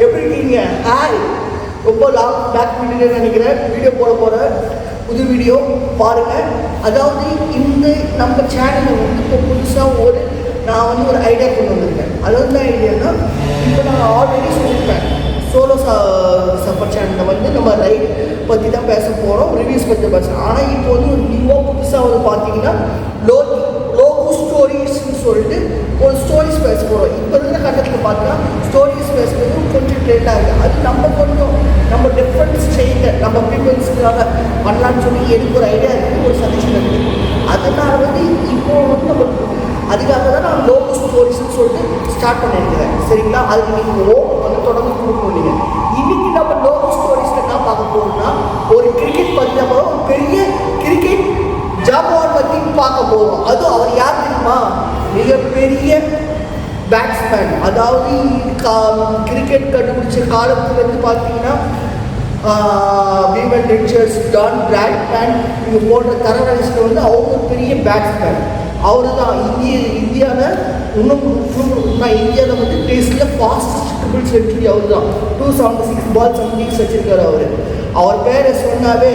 எப்படி இருக்கீங்க? ஹாய். ரொம்ப லாங் பேக் வீடியோ நினைக்கிறேன். வீடியோ போட போகிறேன், புது வீடியோ பாருங்கள். அதாவது இந்த நம்ம சேனலில் வந்து இப்போ புதுசாக நான் வந்து ஒரு ஐடியா கொண்டு வந்திருக்கேன். அதாவது என்ன ஐடியானா, இப்போ நான் ஆல்ரெடி சொல்லியிருப்பேன், சோலோ சஃபர் சேனலில் வந்து நம்ம ரைட் பற்றி தான் பேச போகிறோம், ரிவ்யூஸ் பற்றி பேசுகிறோம். ஆனால் இப்போ வந்து ஒரு நியூவாக புதுசாக வந்து பார்த்தீங்கன்னா லோகோ ஸ்டோரிஸ்ன்னு சொல்லிட்டு ஒரு ஸ்டோரிஸ் பேச போகிறோம். இப்போ இருக்கிற கட்டத்தில் பார்த்தீங்கன்னா ஸ்டோரிஸ் பேசுகிறது கொஞ்சம் ட்ரெண்டாக இருக்குது. அது நம்ம கொஞ்சம் நம்ம டிஃப்ரெண்ட் ஸ்டைலில் நம்ம பீப்புள்ஸுக்காக பண்ணலான்னு சொல்லி எனக்கு ஒரு ஐடியா இருக்குது, ஒரு சஜஷன் இருக்குது. அதனால் வந்து இப்போது வந்து நம்ம அதுக்காக தான் நான் லோகோ ஸ்டோரிஸ்ன்னு சொல்லிட்டு ஸ்டார்ட் பண்ணியிருக்கிறேன். சரிங்களா? அதுக்கு நீங்கள் வந்து தொடர்ந்து கொடுக்கணும். நீங்கள் இன்றைக்கி நம்ம லோகோ ஸ்டோரிஸில் என்ன பார்க்க போகிறோம்னா, ஒரு கிரிக்கெட் பற்றி நம்ம ஒரு பெரிய கிரிக்கெட் ஜாம்பவான் பற்றி பார்க்க போகிறோம். அதுவும் அவர் யார் தெரியுமா? மிகப்பெரிய பேட்ஸ்மேன். அதாவது கிரிக்கெட் கண்டுபிடிச்ச காலத்துலேருந்து பார்த்தீங்கன்னா வீவன் ரிச்சர்ஸ், டான் பிராட்மேன் இவங்க போன்ற தரவரிசையில் வந்து அவங்க ஒரு பெரிய பேட்ஸ்மேன். அவர் தான் இந்தியாவில் இந்தியாவில் வந்து டெஸ்ட்டில் ஃபாஸ்டஸ்ட் ட்ரிபிள் செஞ்சுரி அவர் தான். 276 பால் சம்திங்ஸ் வச்சுருக்கார். அவர் பேரை சொன்னாவே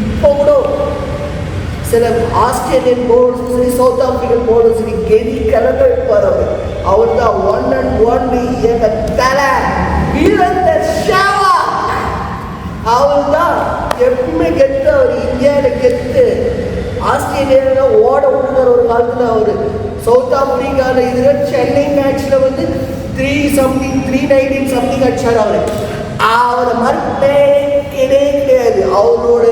இப்போ கூட சில ஆஸ்திரேலியன் போர்ட்ஸும் சரி, சவுத் ஆப்பிரிக்கன் போர்டும் சரி, கெரி கலந்து இருப்பார். அவர் தான் ஒன் அண்ட் ஒன்லி தலை வீரேந்தர் சேவாக். அவர் தான் எப்பவுமே கெத்து. அவர் இந்தியாவில் கெத்து. ஆஸ்திரேலியாவில் ஓட விடுறார் ஒரு காலத்தில். அவர் சவுத் ஆப்பிரிக்காவில் இதில் சென்னை மேட்ச்சில் வந்து 319 சம்திங் அடிச்சார். அவரை மாதிரி கிடையாது. அவரோட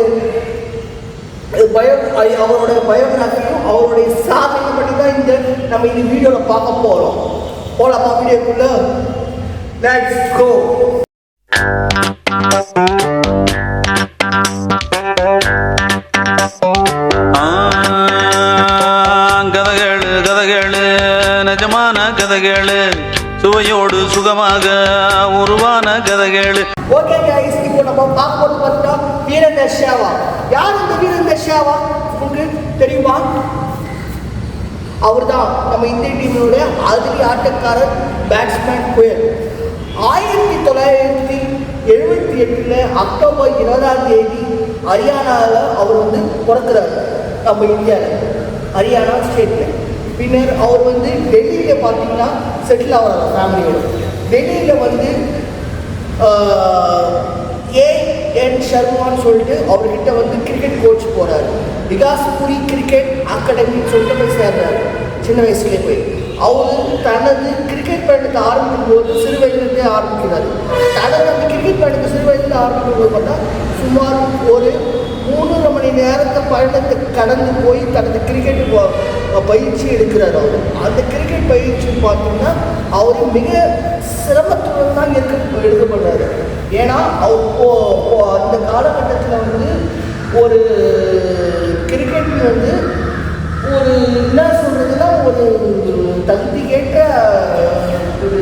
பயோகிராஃபியும் அவருடைய சாதனை பற்றி தான் நம்ம இந்த வீடியோவில் பார்க்க போகிறோம். போலாமா வீடியோக்குள்ள? Let's go. கதைகளு நிஜமான கதைகளு, சுவையோடு சுகமாக உருவான கதைகளு. ஓகே கைஸ், இப்போ நம்ம பார்க்கும்போது பார்த்தா வீரேந்தர் சேவாக். யார் இந்த வீரேந்தர் சேவாக்? உங்களுக்கு தெரியுமா? அவர் தான் நம்ம இந்திய டீமினுடைய அதிரி ஆட்டக்காரர், பேட்ஸ்மேன் புயல். 1978 அக்டோபர் 20 ஹரியானாவில் அவர் வந்து பிறக்கிறார். நம்ம இந்தியாவில் ஹரியானா ஸ்டேட்டில். பின்னர் அவர் வந்து டெல்லியில் பார்த்தீங்கன்னா செட்டில் ஆகிறார் ஃபேமிலியோட. டெல்லியில் வந்து ஏஎன் சர்மான்னு சொல்லிட்டு அவர்கிட்ட வந்து கிரிக்கெட் கோச் போகிறார். விகாஸ்புரி கிரிக்கெட் அகாடமின்னு சொல்லிட்டு போய் சேர்றாரு சின்ன வயசுலேயே போய். அவர் தனது கிரிக்கெட் பயணத்தை ஆரம்பிக்கும் போது சிறு வயதிலிருந்தே ஆரம்பிக்கிறார். தனது அந்த கிரிக்கெட் பயணத்தை சிறு வயதில் ஆரம்பிக்கும் போது பார்த்தா சுமார் ஒரு 3 மணி நேரத்தை பயணத்தை கடந்து போய் தனது கிரிக்கெட் பயிற்சி எடுக்கிறார். அவர் அந்த கிரிக்கெட் பயிற்சி பார்த்தீங்கன்னா அவர் மிக சிரமத்துடன் தான் எடுக்கப்படுறாரு. ஏன்னா அவர் அந்த காலகட்டத்தில் வந்து ஒரு கிரிக்கெட் வந்து ஒரு என்ன சொல்கிறதுனா ஒரு தகுதி கேட்ட ஒரு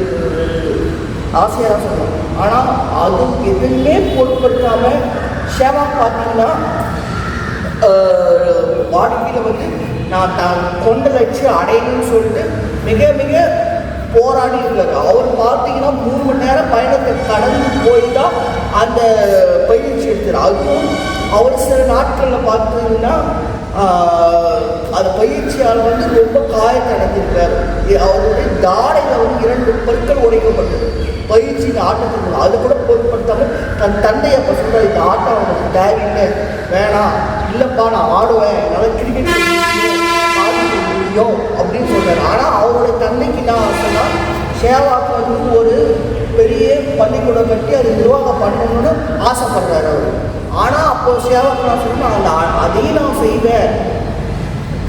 ஆசையாக சொல்லலாம். ஆனால் அது எதுவுமே பொருட்படுத்தாமல் சேவாக் பார்த்தீங்கன்னா வாழ்க்கையில் வந்து நான் கொண்ட லட்சியம் அடையணும்னு சொல்லிட்டு மிக மிக போராடி இருக்காரு. அவர் பார்த்தீங்கன்னா 3 மணி நேரம் பயணத்தை கடந்து போய் தான் அந்த பயிற்சி எடுத்தார். அதுவும் அவர் சில நாட்களில் பார்த்தீங்கன்னா அந்த பயிற்சியால் வந்து ரொம்ப காயத்தை அடைஞ்சிருக்கார். அவருடைய தாடையில் வந்து 2 பற்கள் உடைக்கப்பட்டது பயிற்சியின் ஆட்டத்துக்கு. அது கூட பொருட்படுத்தாமல் தன் தந்தையை அப்போ சொல்கிறார், இந்த ஆட்டம் அவனுக்கு தேவையில்லை, வேணாம், இல்லைப்பா நான் ஆடுவேன், என்னால் கிரிக்கெட் ஆடிக்க முடியும் அப்படின்னு சொல்கிறார். ஆனால் அவருடைய தந்தைக்கு என்ன ஆசைன்னா, சேவாக் வந்து ஒரு பெரிய பள்ளிக்கூடம் கட்டி அது நிர்வாகம் பண்ணணும்னு ஆசைப்படுறாரு அவர். ஆனால் அப்போது சேவாக் நான் சொன்னால் அதையும் நான் செய்வேன்,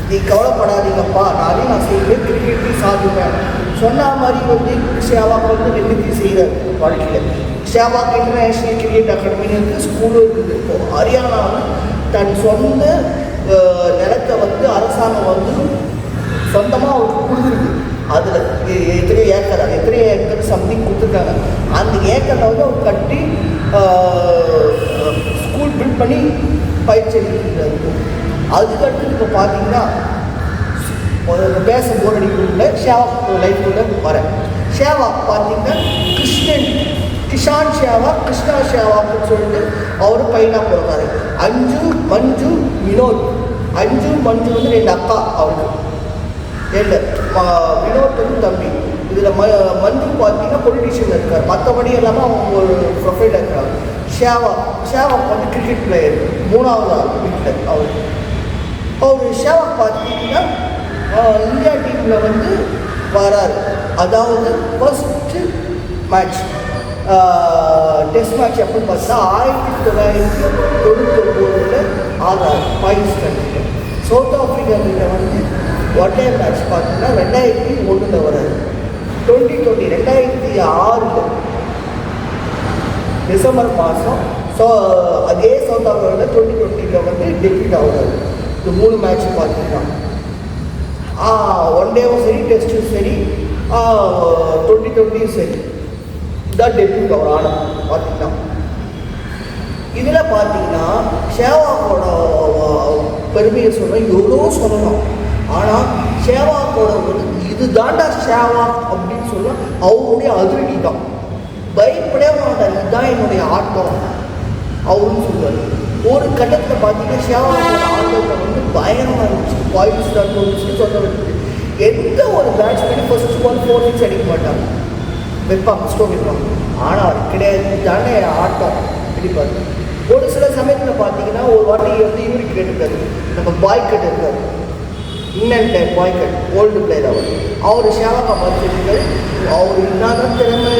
நீ கவலைப்படாதீங்கப்பா, அதையும் நான் செய்வேன், கிரிக்கெட்டையும் சாதிப்பேன் சொன்ன மாதிரி வந்து சேவாக் வந்து 2 செய்கிறார் வாழ்க்கையில். சேவாக் இன்டர்நேஷ்னல் கிரிக்கெட் அகாடமின்னு இருக்குது, ஸ்கூலும் இருக்குது. இப்போது ஹரியானா வந்து தன் சொந்த நிலத்தை வந்து அரசாங்கம் வந்து சொந்தமாக அவருக்கு கொடுத்துருக்கு. அதில் எத்தனையோ ஏக்கர் சம்திங் கொடுத்துருக்காங்க. அந்த ஏக்கரில் வந்து அவர் கட்டி ஸ்கூல் பில்ட் பண்ணி பயிற்சி எடுத்துருக்காரு. அதுக்கடுத்து இப்போ பார்த்தீங்கன்னா பேச போர் அடிக்கல சேவாக் லைஃப்குள்ளே வரேன். சேவாக் பார்த்தீங்கன்னா கிறிஸ்டியன் கிஷான் ஷேவா கிருஷ்ணா ஷேவாக்குன்னு சொல்லிட்டு அவர் பையனாக பிறந்தாரு. அஞ்சு மஞ்சு வினோத். அஞ்சு மஞ்சு வந்து 2 அக்கா அவருக்கு. இல்லை வினோத் வந்து தம்பி. இதில் மஞ்சு பார்த்தீங்கன்னா பொலிட்டீஷியன் இருக்கார். மற்றபடி எல்லாமே அவங்க ஒரு ப்ரொஃபைல் இருக்காங்க. ஷேவா வந்து கிரிக்கெட் பிளேயர், 3வது வீட்டில் அவர் ஷேவா பார்த்தீங்கன்னா இந்தியா டீமில் வந்து வராரு. அதாவது ஃபர்ஸ்ட்டு மேட்ச் டெஸ்ட் மேட்ச் எப்படின்னு பார்த்தா 1999 ஆடுறாரு பாகிஸ்தான். சவுத் ஆஃப்ரிக்கா கிட்ட வந்து ஒன் டே மேட்ச் பார்த்தீங்கன்னா 2001 வராது. 2006 டிசம்பர் மாதம். ஸோ அதே சவுத் ஆஃப்ரிக்காவில் 2020 வந்து டெபியூட் ஆகுறாரு. இந்த 3 மேட்ச் பார்த்தீங்கன்னா ஒன் டேவும் சரி, டெஸ்ட்டும் சரி, 2020 சரி, இதான் டெபியூட் அவர் ஆட பார்த்தீங்கன்னா. இதில் பார்த்தீங்கன்னா ஷேவாக்கோட பெருமையை சொல்ல எவ்வளோ சொல்லணும். ஆனால் ஷேவாக்கோட வந்து இது தாண்டா ஷேவாக் அப்படின்னு சொல்ல அவருடைய அதிரடி தான். பயப்படவே மாட்டார், இதுதான் என்னுடைய ஆட்டம் அவருன்னு சொல்லுவார். ஒரு கட்டத்தில் பார்த்தீங்கன்னா ஷேவாக்கோட ஆட்டத்தை வந்து பயங்கரமாக இருந்துச்சு. பாயிண்ட்ஸ் தான் தோணுச்சு சொல்ல வேண்டியது. எந்த ஒரு பேட்ஸ்மேனும் ஃபர்ஸ்ட் பால் 4 6 அடிக்க மாட்டாங்க, வைப்பாங்க, ஸ்டோக் வைப்பாங்க. ஆனால் கிடையாது, தானே ஆட்டம் அடிப்பார். ஒரு சில சமயத்தில் பார்த்தீங்கன்னா ஒரு வாட்டி வந்து இவருக்கு கேட்டுருக்காரு, நம்ம பாய்கட் இருக்கார், இன்னன் டைம் பாய்கட், ஓல்டு பிளேயர். அவர் ஷேவாக்கா பார்த்துருக்காரு. அவர் என்னதான் திறமை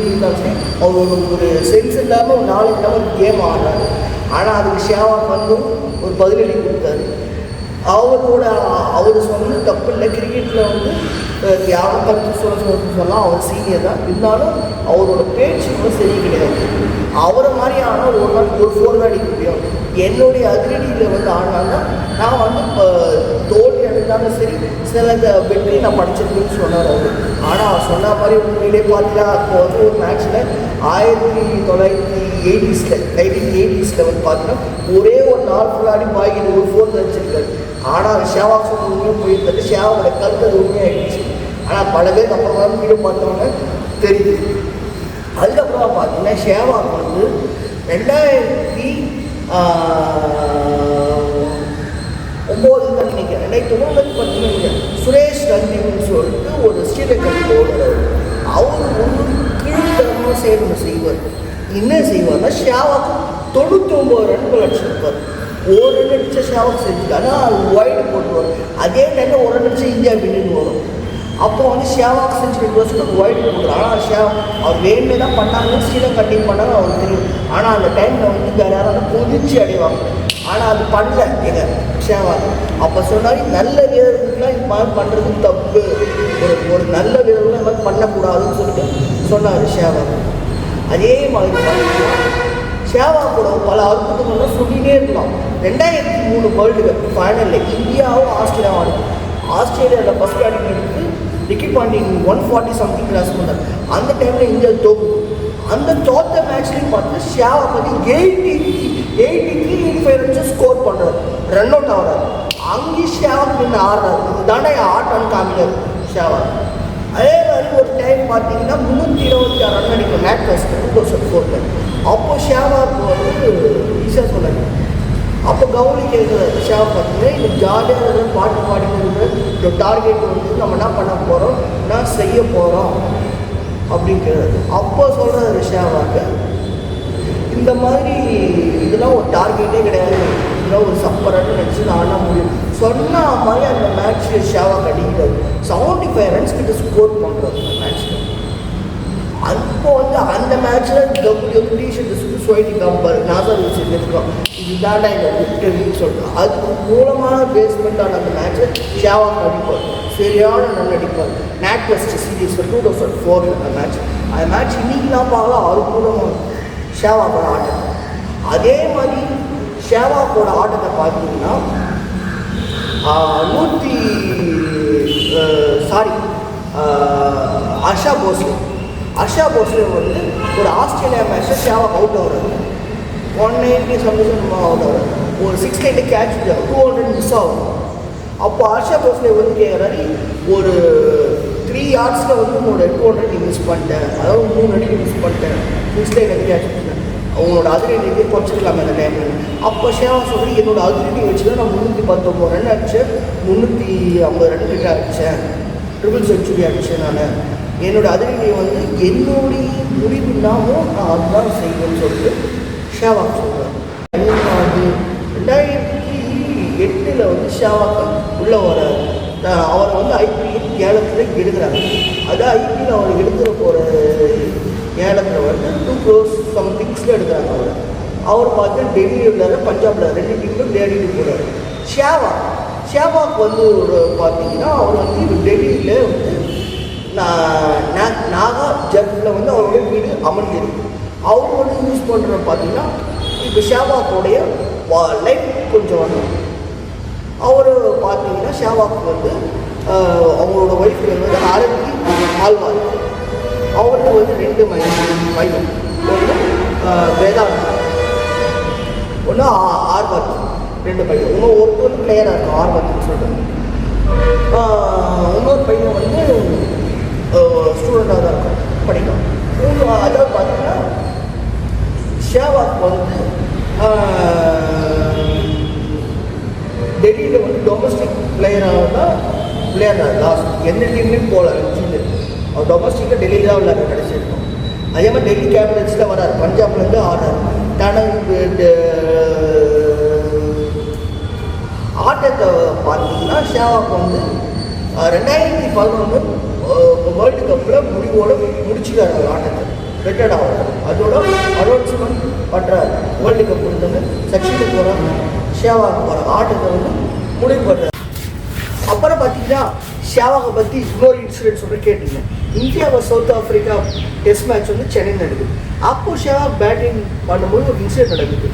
இருந்தாலும் அவர் ஒரு சென்ஸ் இல்லாமல் ஒரு 4 இல்லாமல் கேம் ஆடுறாரு. ஆனால் அதுக்கு ஷேவாக் வந்து ஒரு பதிலடி கொடுத்தாரு. அவர் சொன்ன தப்பு இல்லை. கிரிக்கெட்டில் வந்து யாரும் கருத்து சொல்லலாம், அவர் சீனியர் தான். இருந்தாலும் அவரோட பேச்சு கூட சரி கிடையாது. அவரை மாதிரி ஆனால் ஒரு நாள் ஒரு 4 தான் அடிக்க முடியும். என்னுடைய அதிரடியில் வந்து ஆனால்னா நான் வந்து இப்போ தோல்வி அடைந்தாலும் சரி, சில வெற்றி நான் படிச்சிருக்கேன்னு சொன்னார் அவர். ஆனால் அவர் சொன்ன மாதிரி உண்மையிலே பார்த்தீங்கன்னா அப்போ வந்து ஒரு மேட்ச்சில் 1980s வந்து பார்த்தீங்கன்னா ஒரே ஒரு 4 ஃபுல்லாடி பாய்கிட்டு ஒரு 4 அடிச்சிருக்காரு. ஆனால் ஷேவாக் சொன்ன உண்மையும் போயிருந்தாரு. ஷேவாவோட கருத்து உண்மையாகிடுச்சு. ஆனால் பல பேருக்கு அப்புறமா வீடு பார்த்தவங்க தெரியுது. அதுக்கப்புறமா பார்த்தீங்கன்னா ஷேவாக் வந்து 2009 நினைக்கிறேன், 2009 பார்த்தீங்கன்னா சுரேஷ் ரஞ்சின்னு சொல்லிட்டு ஒரு ஸ்ரீலங்கன் போடுறாரு. அவர் ஒரு கீழ்த்தரமாக செய்வார். என்ன செய்வார்னா ஷேவாக்கு 99 ரன்கள் அடிச்சிருப்பார். ஒரு ரன் அடித்த ஷேவாக் செஞ்சுட்டாங்க, அது ஒய்டு போட்டுருவார். அதே டைமில் ஒரு ரன் அடிச்சு இந்தியா வின்னு வரும். அப்போ வந்து ஷேவாக் செஞ்சுட்டு வருஷத்துக்கு ஒய்டு போட்டுருவார். ஆனால் அவர் வேணுமே தான் பண்ணாங்க, ஸ்ரீலங்கா டீம் பண்ணாங்க அவருக்கு தெரியும். ஆனால் அந்த டைமில் வந்து வேறு யாராவது கொதிச்சு அடைவாங்க. ஆனால் அது பண்ணல எங்கள் ஷேவாக். அப்போ சொன்னார், நல்ல வீரர்கள்லாம் இது மாதிரி பண்ணுறது தப்பு, ஒரு நல்ல வீரர்கள் இது மாதிரி பண்ணக்கூடாதுன்னு சொல்லிட்டு சொன்னார் ஷேவாக். அதே மாதிரி பார்த்தீங்கன்னா ஷேவாக்கோட பல அற்புதங்கள்லாம் சொல்லிகிட்டே இருக்கலாம். 2003 வேர்ல்டு கப் ஃபைனலில் இந்தியாவும் ஆஸ்திரேலியாவும் ஆடுது. ஆஸ்திரேலியாவில் ஃபஸ்ட் பேட்டிங் எடுத்து ரிக்கி பாண்டியன் 140 சம்திங் கிராஸ் பண்ணார். அந்த டைமில் இந்தியா தோக்குது. அந்த தோத்த மேட்ச்லேயும் பார்த்து ஷேவாக் வந்து 83-85 ரன்ஸ் ஸ்கோர் பண்ணுறாரு, ரன் அவுட் ஆகிறார். அங்கேயும் ஷேவாக் நின்று ஆடுறாரு. இதுதானே ஆட்டம்னு காமிக்கிறார் ஷேவாக். அதே மாதிரி ஒரு டைம் பார்த்தீங்கன்னா 326 ரன் அடிக்கும் மேட் ஃபர்ஸ்ட் 2004. அப்போ ஷேவாக் வந்து ஈஸியாக சொன்னாங்க. அப்போ கவுனி கேட்குறாரு ஷேவாக் பார்த்தீங்கன்னா இது ஜாலியாக இருக்கிற பாட்டு பாடிக்கிறது, இந்த டார்கெட் வந்து நம்ம என்ன பண்ண போகிறோம், என்ன செய்ய போகிறோம் அப்படின்னு கேட்குறாரு. அப்போ சொல்கிறாரு ஷேவாக்கு, இந்த மாதிரி இதெல்லாம் ஒரு டார்கெட்டே கிடையாது, இதெல்லாம் ஒரு சப்பரன்னு நினச்சி நான் ஆட முடியும் சொன்ன மாதிரி அந்த மேட்ச் ஷேவாக் அடிக்கிறாரு. 75 ரன்ஸ் கிட்ட ஸ்கோர் பண்ணுறாரு அந்த மேட்ச்சில். அப்போ வந்து அந்த மேட்ச்சில் சொயிட்டி கம்பர் நாசர் இருக்கோம், இதுதாண்டா எங்கள் விக்டரின்னு சொல்கிறோம். அதுக்கு மூலமான பேஸ்மெண்ட்டான அந்த மேட்ச்சை ஷேவாக் அடிப்பார், சரியான ரன் அடிப்பார். நேட் டெஸ்ட் சீரீஸ் 2004 அந்த மேட்ச் இன்னைக்குலாம் பார்க்கலாம் அற்புதமாக ஷேவாக்கோட ஆட்டம். அதே மாதிரி ஷேவாக்கோட ஆட்டத்தை பார்த்தீங்கன்னா அர்ஷா போஸ்லே வந்து ஒரு ஆஸ்திரேலியா மேட்ச்சில் ஷேவாக் அவுட் ஆகிறாரு. 190 சம்திங் அவுட் ஆகிறாரு. ஒரு 690 கேட்ச் 200 மிஸ் ஆகும். அப்போ அர்ஷா போஸ்லே வந்து கேட்குறாரு, ஒரு 3 yardsல வந்து உன்னோட 200 நீ மிஸ் பண்ணிட்டேன், அதாவது 3 அடி மிஸ் பண்ணிட்டேன், மிஸ்டேக் எனக்கு ஆச்சு, உங்களோட அதிரடியை குறைச்சிருக்கலாமே அந்த டைமில். அப்போ ஷேவா சொல்லி என்னோட அதிரடி வச்சு தான் நான் 319 ரன் அடித்தேன், 350 ரன் கிட்ட அடித்தேன், ட்ரிபிள் செஞ்சுரி அடித்தேன். நான் என்னோடய அதிரடியை வந்து என்னுடைய முடிவு இல்லாமல் நான் அதுதான் செய்வேன்னு சொல்லிட்டு ஷேவா சொல்கிறேன். 2008 வந்து ஷேவாக்கு உள்ளே வராது. அவரை வந்து ஐபிஎல் ஏலத்தில் எடுக்கிறாங்க. அது ஐபிஎல் அவர் எடுத்துகிற போகிற ஏலத்தில் வந்து 2 crores சம்திங்ஸில் எடுக்கிறாங்க. அவர் பார்த்து டெல்லியில் பஞ்சாபில் 2 டீம்லும் விளையாடிட்டு போகிறார். ஷேவாக்கு வந்து ஒரு பார்த்தீங்கன்னா அவர் வந்து டெல்லியில் வந்து நாகா ஜர்ஃபில் வந்து அவருடைய வீடு அமர்ந்திருக்கு. அவர் வந்து யூஸ் பண்ணுற பார்த்தீங்கன்னா இப்போ ஷேவாக்கோடைய லைஃப் கொஞ்சம் வந்து அவர் பார்த்தீங்கன்னா ஷேவாக்கு வந்து அவங்களோட ஒய்ஃப் வந்து ஆரம்பி ஆழ்வார். அவருக்கு வந்து 2 பையன், ஒன்று வேதாந்த், ஒன்று ஆர்வத், 2 பையன். இன்னும் ஒருத்தர் பிளேயராக இருக்கும் ஆர்வத்னு சொல்லிட்டு. இன்னொரு பையன் வந்து ஸ்டூடெண்ட்டாக தான் இருக்கும், படிக்கும். அதாவது பார்த்தீங்கன்னா ஷேவாக் வந்து டெல்லியில் வந்து டொமஸ்டிக் பிளேயராக தான் விளையாடுறாரு. லாஸ்ட் எந்த டீம்லேயும் போகல, அவர் டொமஸ்டிக்காக டெல்லியில் தான் விளையாட கிடச்சிருக்கோம். அதே மாதிரி டெல்லி கேபிட்டல்ஸில் வராரு, பஞ்சாப்லேருந்து ஆடுறாரு. ஆட்டத்தை பார்த்தீங்கன்னா ஷேவாக் வந்து 2011 வேர்ல்டு கப்பில் முடிவோடு முடிச்சுக்காரு ஆட்டத்தை, ரிட்டையர்ட் ஆகிறார். அதோட அனௌன்ஸ்மெண்ட் பண்ணுறாரு, வேர்ல்டு கப் வந்து சச்சினுக்கு போகிறாங்க, ஷேவாக்கு போகிறாங்க, ஆட்டத்தை வந்து முடிவு பண்ணுறாரு. அப்புறம் பார்த்தீங்கன்னா ஷேவாகை பற்றி இன்னொரு இன்சிடென்ட் சொல்லி கேட்டீங்க. India south Africa test match வந்து சென்னையில் நடக்குது. அப்போது ஷேவாக் பேட்டிங் பண்ணும்போது ஒரு இன்சிடென்ட் நடக்குது.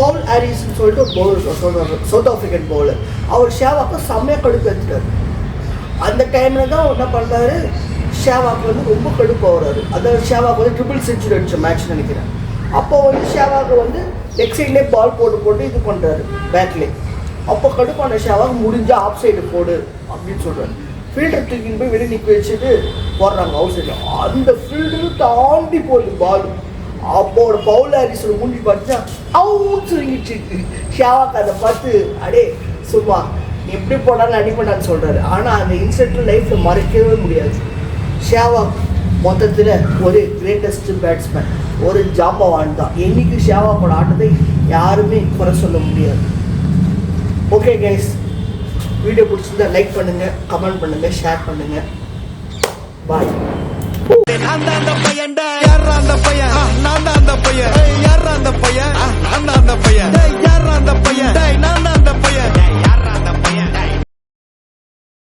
பவுல் ஹாரிஸ்ன்னு சொல்லிட்டு ஒரு பவுலர், சவுத் ஆஃப்ரிக்கன் பவுலர், அவர் ஷேவாக்கை செம்மையாக கடுப்பு எடுத்துட்டார். அந்த டைமில் தான் என்ன பண்ணுறாரு, ஷேவாக் வந்து ரொம்ப கடுப்பு ஆகிறாரு. அதாவது ஷேவாக் வந்து ட்ரிபிள் செஞ்சுரி அடித்த மேட்ச் நினைக்கிறேன். அப்போ வந்து ஷேவாக் வந்து லெக் சைட்லேயே பால் போட்டு இது பண்ணுறாரு பேட்லேயே. அப்போ கடுப்பான ஷேவாக் முடிஞ்சால் ஆஃப் சைடு போடு அப்படின்னு சொல்கிறாரு. ஃபீல்டர் தூக்கின்னு போய் வெளியே நிற்க வச்சுட்டு போடுறாங்க அவுட் சைடில். அந்த ஃபீல்டரு தாண்டி போகுது பால். அப்போட பவுல் ஹாரிஸோட மூஞ்சி பார்த்தா அவுட் சொல்லிட்டு ஷேவாக் அதை பார்த்து அடே சும்மா எப்படி போனாலும் அடிப்படான்னு சொல்கிறாரு. ஆனால் அந்த இன்சிடென்ட் லைஃப்பில் மறைக்கவே முடியாது. ஷேவாக் மொத்தத்தில் ஒரு கிரேட்டஸ்ட் பேட்ஸ்மேன், ஒரு ஜாம்பவான் தான். என்றைக்கு ஷேவாக்கோட ஆட்டத்தை யாருமே குறை சொல்ல முடியாது. ஓகே கைஸ், வீடியோ பிடிச்சிருந்தா லைக் பண்ணுங்கள், கமெண்ட் பண்ணுங்கள், ஷேர் பண்ணுங்கள். பாய். அந்த பையன் அந்த பையன்